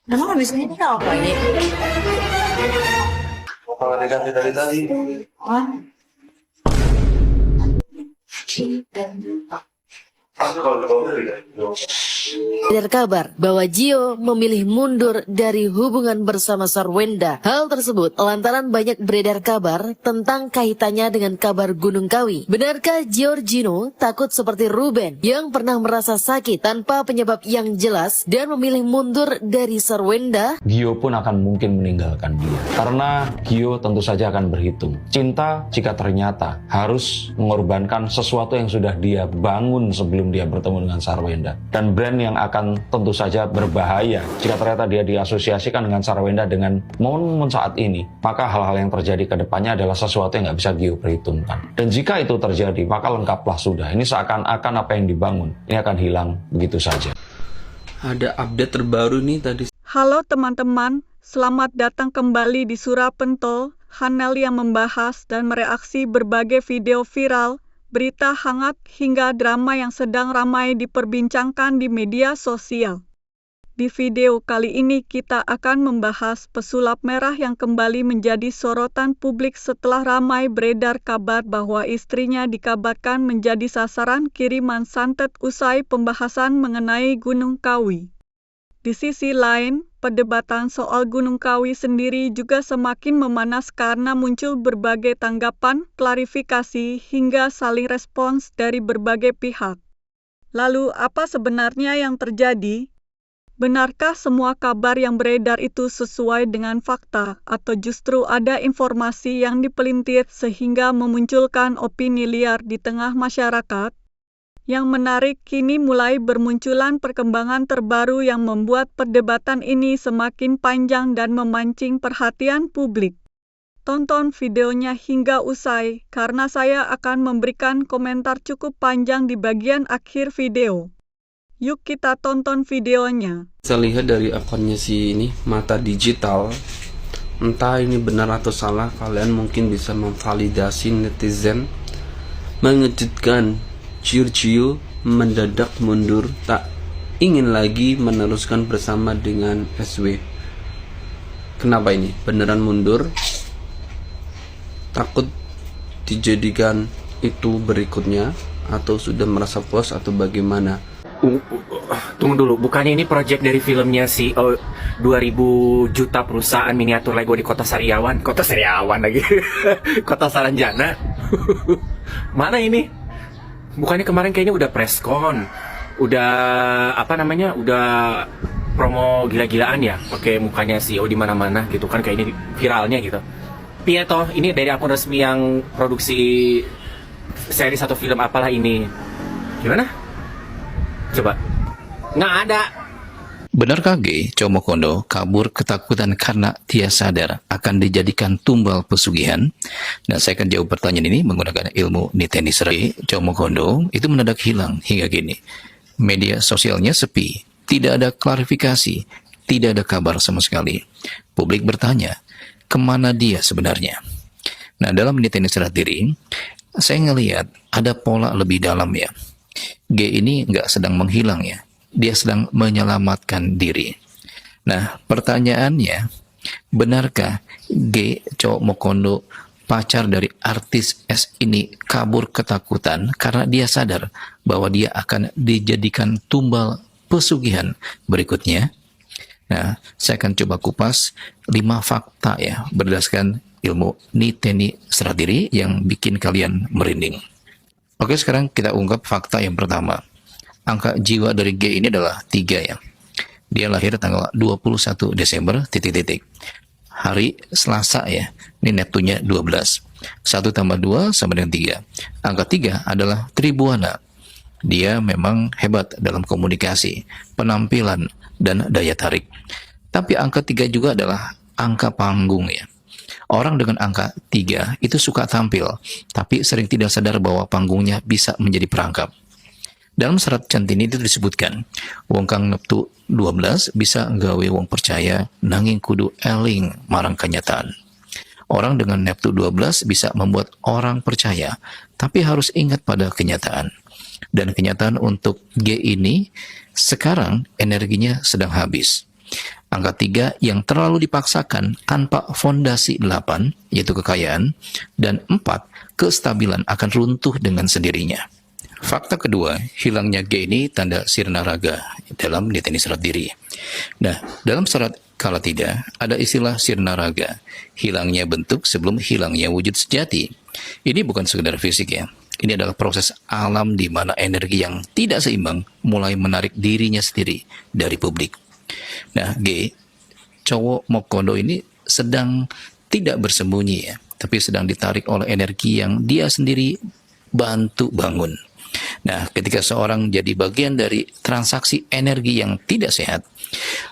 Emang habis ini apa ini? Kalau diganti dari tadi. Hah? Beredar kabar bahwa Gio memilih mundur dari hubungan bersama Sarwenda. Hal tersebut lantaran banyak beredar kabar tentang kaitannya dengan kabar Gunung Kawi. Benarkah Giorgino takut seperti Ruben yang pernah merasa sakit tanpa penyebab yang jelas dan memilih mundur dari Sarwenda? Gio pun akan mungkin meninggalkan dia. Karena Gio tentu saja akan berhitung. Cinta jika ternyata harus mengorbankan sesuatu yang sudah dia bangun sebelum dia bertemu dengan Sarwenda. Dan brand yang akan tentu saja berbahaya jika ternyata dia diasosiasikan dengan Sarwenda dengan momen saat ini. Maka hal-hal yang terjadi ke depannya adalah sesuatu yang nggak bisa Gio perhitungkan. Dan jika itu terjadi, maka lengkaplah sudah. Ini seakan-akan apa yang dibangun, ini akan hilang begitu saja. Ada update terbaru nih tadi. Halo teman-teman, selamat datang kembali di Surapentol, channel yang membahas dan mereaksi berbagai video viral, berita hangat hingga drama yang sedang ramai diperbincangkan di media sosial. Di video kali ini kita akan membahas pesulap merah yang kembali menjadi sorotan publik setelah ramai beredar kabar bahwa istrinya dikabarkan menjadi sasaran kiriman santet usai pembahasan mengenai Gunung Kawi. Di sisi lain, perdebatan soal Gunung Kawi sendiri juga semakin memanas karena muncul berbagai tanggapan, klarifikasi, hingga saling respons dari berbagai pihak. Lalu, apa sebenarnya yang terjadi? Benarkah semua kabar yang beredar itu sesuai dengan fakta, atau justru ada informasi yang dipelintir sehingga memunculkan opini liar di tengah masyarakat? Yang menarik, kini mulai bermunculan perkembangan terbaru yang membuat perdebatan ini semakin panjang dan memancing perhatian publik. Tonton videonya hingga usai, karena saya akan memberikan komentar cukup panjang di bagian akhir video. Yuk kita tonton videonya. Saya lihat dari akunnya si ini, Mata Digital. Entah ini benar atau salah, kalian mungkin bisa memvalidasi netizen. Mengejutkan, Giorgio mendadak mundur, tak ingin lagi meneruskan bersama dengan SW. Kenapa ini? Beneran mundur? Takut dijadikan itu berikutnya? Atau sudah merasa puas atau bagaimana? Tunggu dulu, bukannya ini project dari filmnya si 2000 juta perusahaan miniatur Lego di Kota Sariawan? Kota Sariawan lagi. Kota Saranjana. Mana ini? Bukannya kemarin kayaknya udah preskon, udah udah promo gila-gilaan ya, pakai mukanya CEO di mana-mana gitu kan, kayak ini viralnya gitu. Piye toh, ini dari akun resmi yang produksi series atau film apalah ini. Gimana? Coba. Nggak ada. Benarkah G. Comokondo kabur ketakutan karena dia sadar akan dijadikan tumbal pesugihan? Nah, saya akan jawab pertanyaan ini menggunakan ilmu Niteni Sri. Comokondo itu mendadak hilang hingga kini. Media sosialnya sepi, tidak ada klarifikasi, tidak ada kabar sama sekali. Publik bertanya, kemana dia sebenarnya? Nah, dalam Niteni Sri, saya ngelihat ada pola lebih dalam ya. G ini nggak sedang menghilang ya. Dia sedang menyelamatkan diri. Nah, pertanyaannya, benarkah G. Comokondo, pacar dari artis S ini, kabur ketakutan karena dia sadar bahwa dia akan dijadikan tumbal pesugihan berikutnya? Nah, saya akan coba kupas 5 fakta ya, berdasarkan ilmu Niteni Sri yang bikin kalian merinding. Oke, sekarang kita ungkap fakta yang pertama. Angka jiwa dari G ini adalah 3 ya. Dia lahir tanggal 21 Desember, hari Selasa ya. Ini Neptunya 12. 1 tambah 2 sama dengan 3. Angka 3 adalah Tribuana. Dia memang hebat dalam komunikasi, penampilan, dan daya tarik. Tapi angka 3 juga adalah angka panggung ya. Orang dengan angka 3 itu suka tampil, tapi sering tidak sadar bahwa panggungnya bisa menjadi perangkap. Dalam serat Centini itu disebutkan, wong kang neptu 12 bisa nggawe wong percaya nanging kudu eling marang kenyataan. Orang dengan neptu 12 bisa membuat orang percaya, tapi harus ingat pada kenyataan. Dan kenyataan untuk G ini, sekarang energinya sedang habis. Angka 3 yang terlalu dipaksakan tanpa fondasi 8, yaitu kekayaan, dan 4, kestabilan akan runtuh dengan sendirinya. Fakta kedua, hilangnya G ini tanda sirna raga dalam Niteni Serat Diri. Nah, dalam serat kala tidak, ada istilah sirna raga, hilangnya bentuk sebelum hilangnya wujud sejati. Ini bukan sekedar fisik ya, ini adalah proses alam di mana energi yang tidak seimbang mulai menarik dirinya sendiri dari publik. Nah, G, cowok Mokondo ini sedang tidak bersembunyi ya, tapi sedang ditarik oleh energi yang dia sendiri bantu bangun. Nah, ketika seorang jadi bagian dari transaksi energi yang tidak sehat,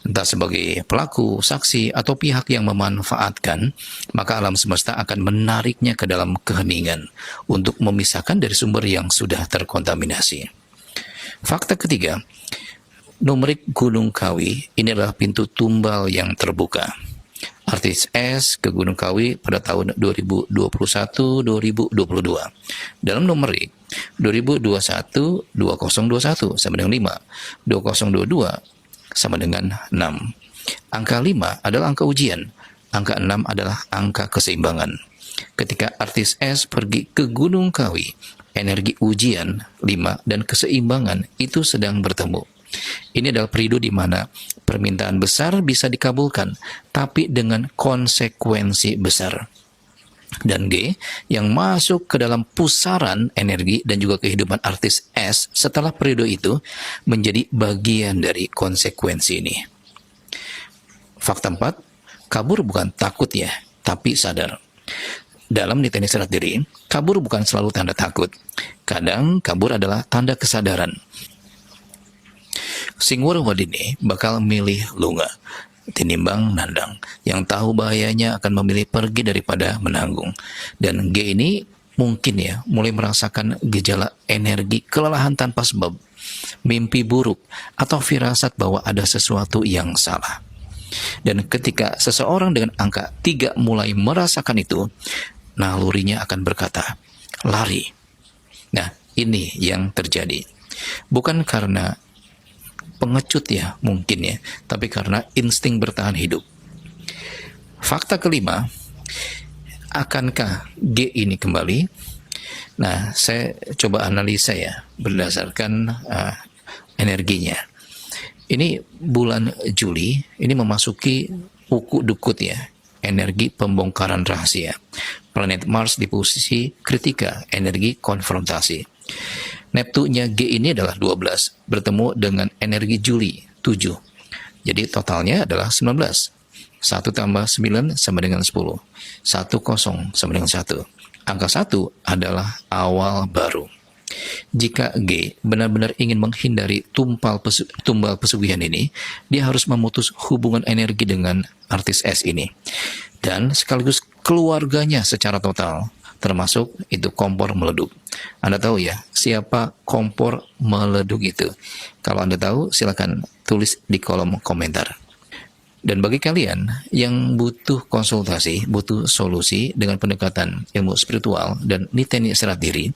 entah sebagai pelaku, saksi, atau pihak yang memanfaatkan, maka alam semesta akan menariknya ke dalam keheningan untuk memisahkan dari sumber yang sudah terkontaminasi. Fakta ketiga, numerik Gunung Kawi ini adalah pintu tumbal yang terbuka. Artis S ke Gunung Kawi pada tahun 2021-2022. Dalam numerik 2021 2021 sama dengan 5, 2022 sama dengan 6. Angka 5 adalah angka ujian, angka 6 adalah angka keseimbangan. Ketika artis S pergi ke Gunung Kawi, energi ujian 5 dan keseimbangan itu sedang bertemu. Ini adalah periode di mana permintaan besar bisa dikabulkan, tapi dengan konsekuensi besar. Dan G, yang masuk ke dalam pusaran energi dan juga kehidupan artis S setelah periode itu, menjadi bagian dari konsekuensi ini. Fakta 4, kabur bukan takut ya, tapi sadar. Dalam Niteni Serat Diri, kabur bukan selalu tanda takut. Kadang kabur adalah tanda kesadaran. Singwur Wadini bakal milih lunga tinimbang nandang, yang tahu bahayanya akan memilih pergi daripada menanggung. Dan G ini mungkin ya mulai merasakan gejala energi kelelahan tanpa sebab, mimpi buruk, atau firasat bahwa ada sesuatu yang salah. Dan ketika seseorang dengan angka 3 mulai merasakan itu, nalurinya akan berkata, lari. Nah, ini yang terjadi. Bukan karena pengecut ya mungkin ya, tapi karena insting bertahan hidup. Fakta kelima, akankah G ini kembali? Nah, saya coba analisa ya berdasarkan energinya. Ini bulan Juli, ini memasuki uku dukut ya, energi pembongkaran rahasia. Planet Mars di posisi kritika, energi konfrontasi. Neptunya G ini adalah 12, bertemu dengan energi Juli 7. Jadi totalnya adalah 19. 1 tambah 9 sama dengan 10. 10 sama dengan 1. Angka 1 adalah awal baru. Jika G benar-benar ingin menghindari tumbal pesugihan ini, dia harus memutus hubungan energi dengan artis S ini. Dan sekaligus keluarganya secara total, termasuk itu kompor meleduk. Anda tahu ya, siapa kompor meleduk itu? Kalau Anda tahu, silakan tulis di kolom komentar. Dan bagi kalian yang butuh konsultasi, butuh solusi dengan pendekatan ilmu spiritual dan Niteni Serat Diri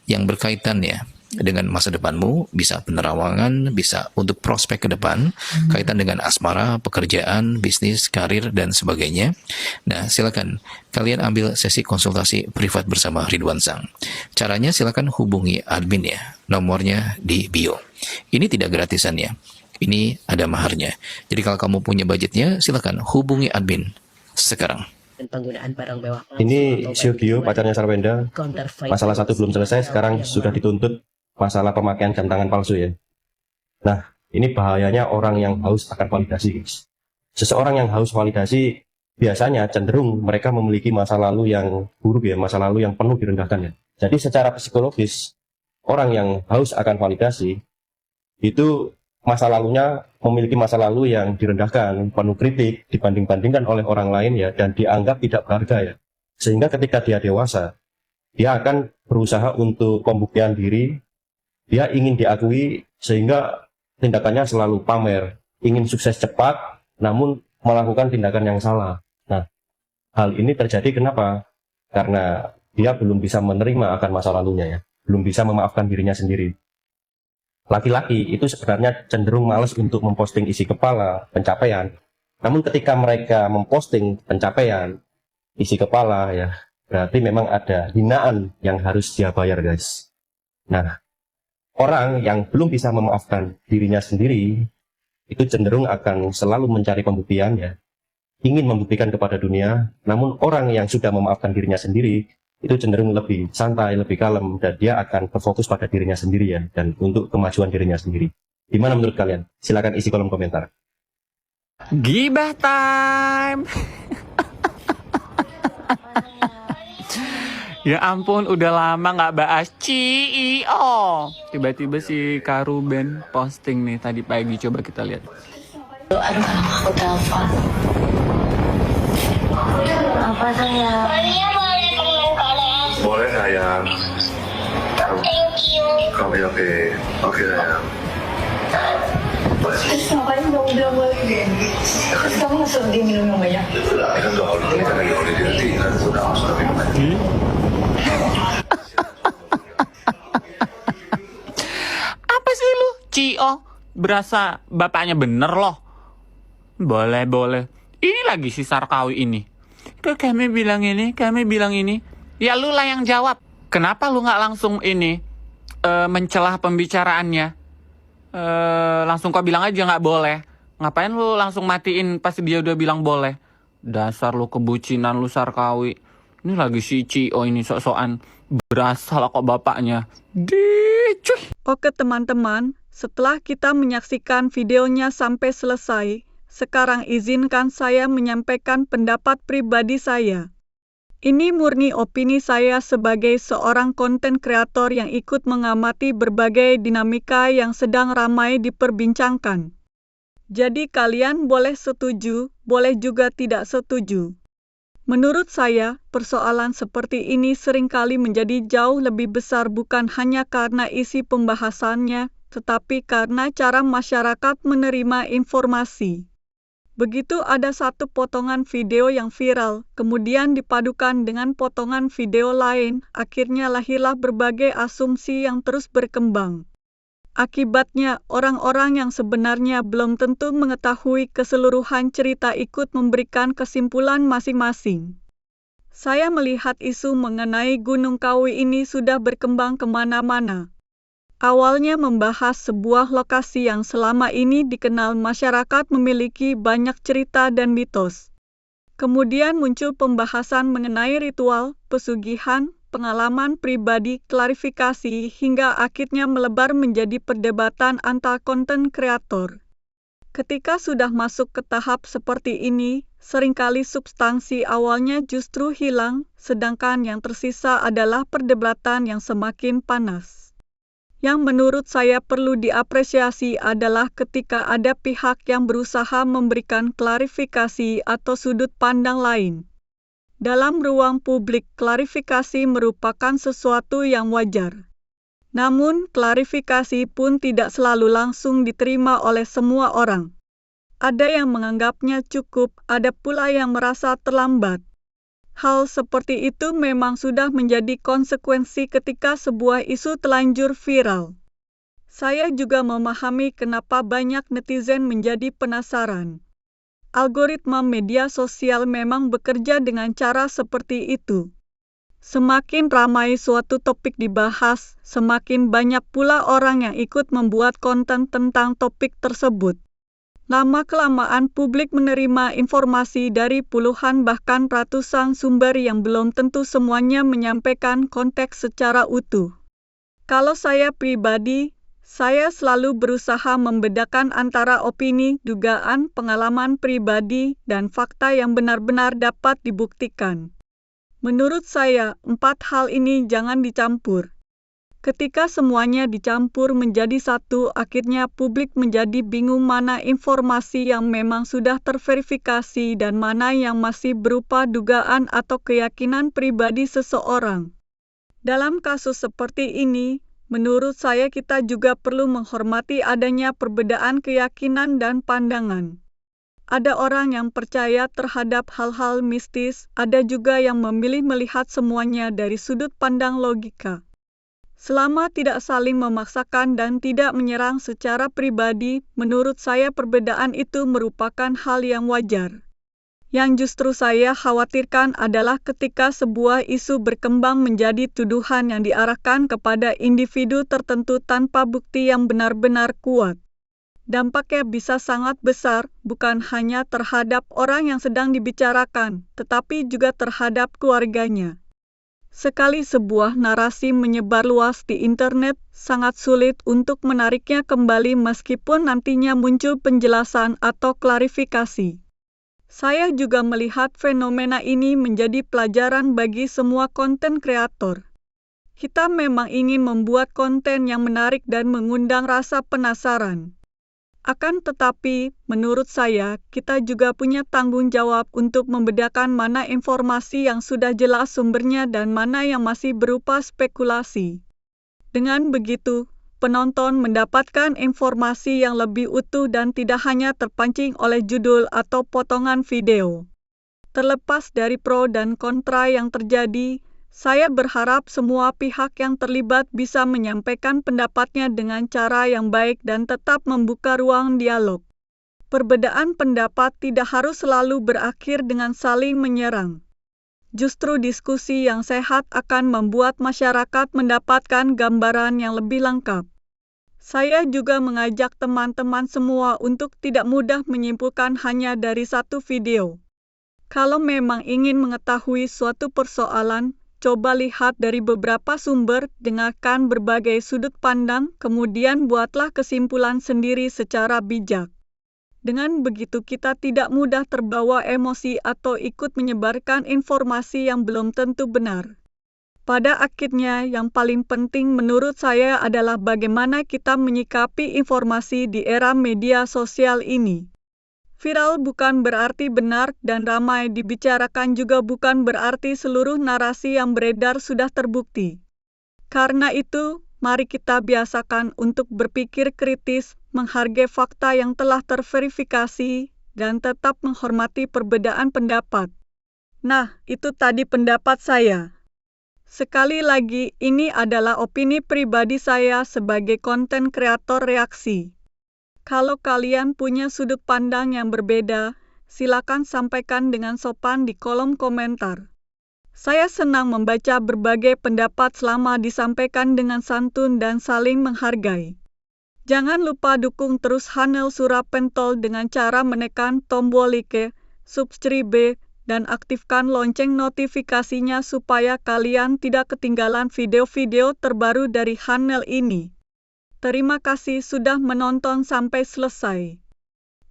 yang berkaitan ya dengan masa depanmu, bisa penerawangan, bisa untuk prospek ke depan, kaitan dengan asmara, pekerjaan, bisnis, karir, dan sebagainya. Nah, silakan kalian ambil sesi konsultasi privat bersama Ridwan Sang. Caranya silakan hubungi admin ya, nomornya di bio. Ini tidak gratisan ya, ini ada maharnya. Jadi kalau kamu punya budgetnya, silakan hubungi admin sekarang. Penggunaan barang mewah. Ini Syogio, pacarnya Sarwenda. Masalah 1 belum selesai, sekarang sudah dituntut masalah pemakaian jam tangan palsu ya. Nah, ini bahayanya orang yang haus akan validasi. Seseorang yang haus validasi biasanya cenderung mereka memiliki masa lalu yang buruk ya, masa lalu yang penuh direndahkan ya. Jadi secara psikologis, orang yang haus akan validasi itu masa lalunya memiliki masa lalu yang direndahkan, penuh kritik, dibanding-bandingkan oleh orang lain ya, dan dianggap tidak berharga ya. Sehingga ketika dia dewasa, dia akan berusaha untuk pembuktian diri. Dia ingin diakui sehingga tindakannya selalu pamer, ingin sukses cepat, namun melakukan tindakan yang salah. Nah, hal ini terjadi kenapa? Karena dia belum bisa menerima akan masa lalunya ya, belum bisa memaafkan dirinya sendiri. laki-laki itu sebenarnya cenderung malas untuk memposting isi kepala, pencapaian. Namun ketika mereka memposting pencapaian, isi kepala ya, berarti memang ada hinaan yang harus dia bayar, guys. Nah, orang yang belum bisa memaafkan dirinya sendiri, itu cenderung akan selalu mencari pembuktian ya, ingin membuktikan kepada dunia. Namun orang yang sudah memaafkan dirinya sendiri, itu cenderung lebih santai, lebih kalem, dan dia akan berfokus pada dirinya sendiri ya, dan untuk kemajuan dirinya sendiri. Gimana menurut kalian? Silakan isi kolom komentar. Gibah time. Ya ampun, udah lama nggak bahas CEO. Tiba-tiba si Kak Ruben posting nih tadi pagi, coba kita lihat. Aduh, aku telepon. Apa sayang? Boleh sayang. Thank you. Oke sayang. Terus ngapain kamu bilang lagi? Terus kamu nggak suruh dia minum yang banyak? Kan udah holiday, kita lagi holiday nanti kan sudah minum aja. Apa sih lu, CEO? Berasa bapaknya bener loh. Boleh. Ini lagi si Sarkawi ini. Kami bilang ini. Ya lu lah yang jawab. Kenapa lu nggak langsung ini mencelah pembicaraannya? Langsung kau bilang aja nggak boleh. Ngapain lu langsung matiin pas dia udah bilang boleh? Dasar lu kebucinan lu Sarkawi. Ini lagi si CEO ini sok-sokan. Berasa lah kok bapaknya. Cuy. Oke teman-teman, setelah kita menyaksikan videonya sampai selesai, sekarang izinkan saya menyampaikan pendapat pribadi saya. Ini murni opini saya sebagai seorang konten kreator yang ikut mengamati berbagai dinamika yang sedang ramai diperbincangkan. Jadi kalian boleh setuju, boleh juga tidak setuju. Menurut saya, persoalan seperti ini seringkali menjadi jauh lebih besar bukan hanya karena isi pembahasannya, tetapi karena cara masyarakat menerima informasi. Begitu ada satu potongan video yang viral, kemudian dipadukan dengan potongan video lain, akhirnya lahirlah berbagai asumsi yang terus berkembang. Akibatnya, orang-orang yang sebenarnya belum tentu mengetahui keseluruhan cerita ikut memberikan kesimpulan masing-masing. Saya melihat isu mengenai Gunung Kawi ini sudah berkembang kemana-mana. Awalnya membahas sebuah lokasi yang selama ini dikenal masyarakat memiliki banyak cerita dan mitos. Kemudian muncul pembahasan mengenai ritual, pesugihan, pengalaman pribadi, klarifikasi, hingga akhirnya melebar menjadi perdebatan antar konten kreator. Ketika sudah masuk ke tahap seperti ini, seringkali substansi awalnya justru hilang, sedangkan yang tersisa adalah perdebatan yang semakin panas. Yang menurut saya perlu diapresiasi adalah ketika ada pihak yang berusaha memberikan klarifikasi atau sudut pandang lain. Dalam ruang publik, klarifikasi merupakan sesuatu yang wajar. Namun, klarifikasi pun tidak selalu langsung diterima oleh semua orang. Ada yang menganggapnya cukup, ada pula yang merasa terlambat. Hal seperti itu memang sudah menjadi konsekuensi ketika sebuah isu telanjur viral. Saya juga memahami kenapa banyak netizen menjadi penasaran. Algoritma media sosial memang bekerja dengan cara seperti itu. Semakin ramai suatu topik dibahas, semakin banyak pula orang yang ikut membuat konten tentang topik tersebut. Lama-kelamaan publik menerima informasi dari puluhan bahkan ratusan sumber yang belum tentu semuanya menyampaikan konteks secara utuh. Kalau saya pribadi, saya selalu berusaha membedakan antara opini, dugaan, pengalaman pribadi, dan fakta yang benar-benar dapat dibuktikan. Menurut saya, 4 hal ini jangan dicampur. Ketika semuanya dicampur menjadi satu, akhirnya publik menjadi bingung mana informasi yang memang sudah terverifikasi dan mana yang masih berupa dugaan atau keyakinan pribadi seseorang. Dalam kasus seperti ini, menurut saya kita juga perlu menghormati adanya perbedaan keyakinan dan pandangan. Ada orang yang percaya terhadap hal-hal mistis, ada juga yang memilih melihat semuanya dari sudut pandang logika. Selama tidak saling memaksakan dan tidak menyerang secara pribadi, menurut saya perbedaan itu merupakan hal yang wajar. Yang justru saya khawatirkan adalah ketika sebuah isu berkembang menjadi tuduhan yang diarahkan kepada individu tertentu tanpa bukti yang benar-benar kuat. Dampaknya bisa sangat besar, bukan hanya terhadap orang yang sedang dibicarakan, tetapi juga terhadap keluarganya. Sekali sebuah narasi menyebar luas di internet, sangat sulit untuk menariknya kembali meskipun nantinya muncul penjelasan atau klarifikasi. Saya juga melihat fenomena ini menjadi pelajaran bagi semua konten kreator. Kita memang ingin membuat konten yang menarik dan mengundang rasa penasaran. Akan tetapi, menurut saya, kita juga punya tanggung jawab untuk membedakan mana informasi yang sudah jelas sumbernya dan mana yang masih berupa spekulasi. Dengan begitu, penonton mendapatkan informasi yang lebih utuh dan tidak hanya terpancing oleh judul atau potongan video. Terlepas dari pro dan kontra yang terjadi, saya berharap semua pihak yang terlibat bisa menyampaikan pendapatnya dengan cara yang baik dan tetap membuka ruang dialog. Perbedaan pendapat tidak harus selalu berakhir dengan saling menyerang. Justru diskusi yang sehat akan membuat masyarakat mendapatkan gambaran yang lebih lengkap. Saya juga mengajak teman-teman semua untuk tidak mudah menyimpulkan hanya dari satu video. Kalau memang ingin mengetahui suatu persoalan, coba lihat dari beberapa sumber, dengarkan berbagai sudut pandang, kemudian buatlah kesimpulan sendiri secara bijak. Dengan begitu kita tidak mudah terbawa emosi atau ikut menyebarkan informasi yang belum tentu benar. Pada akhirnya, yang paling penting menurut saya adalah bagaimana kita menyikapi informasi di era media sosial ini. Viral bukan berarti benar dan ramai dibicarakan juga bukan berarti seluruh narasi yang beredar sudah terbukti. Karena itu, mari kita biasakan untuk berpikir kritis, menghargai fakta yang telah terverifikasi, dan tetap menghormati perbedaan pendapat. Nah, itu tadi pendapat saya. Sekali lagi, ini adalah opini pribadi saya sebagai konten kreator reaksi. Kalau kalian punya sudut pandang yang berbeda, silakan sampaikan dengan sopan di kolom komentar. Saya senang membaca berbagai pendapat selama disampaikan dengan santun dan saling menghargai. Jangan lupa dukung terus channel Surapentol dengan cara menekan tombol like, subscribe, dan aktifkan lonceng notifikasinya supaya kalian tidak ketinggalan video-video terbaru dari channel ini. Terima kasih sudah menonton sampai selesai.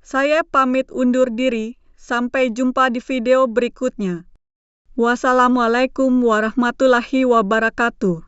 Saya pamit undur diri, sampai jumpa di video berikutnya. Wassalamualaikum warahmatullahi wabarakatuh.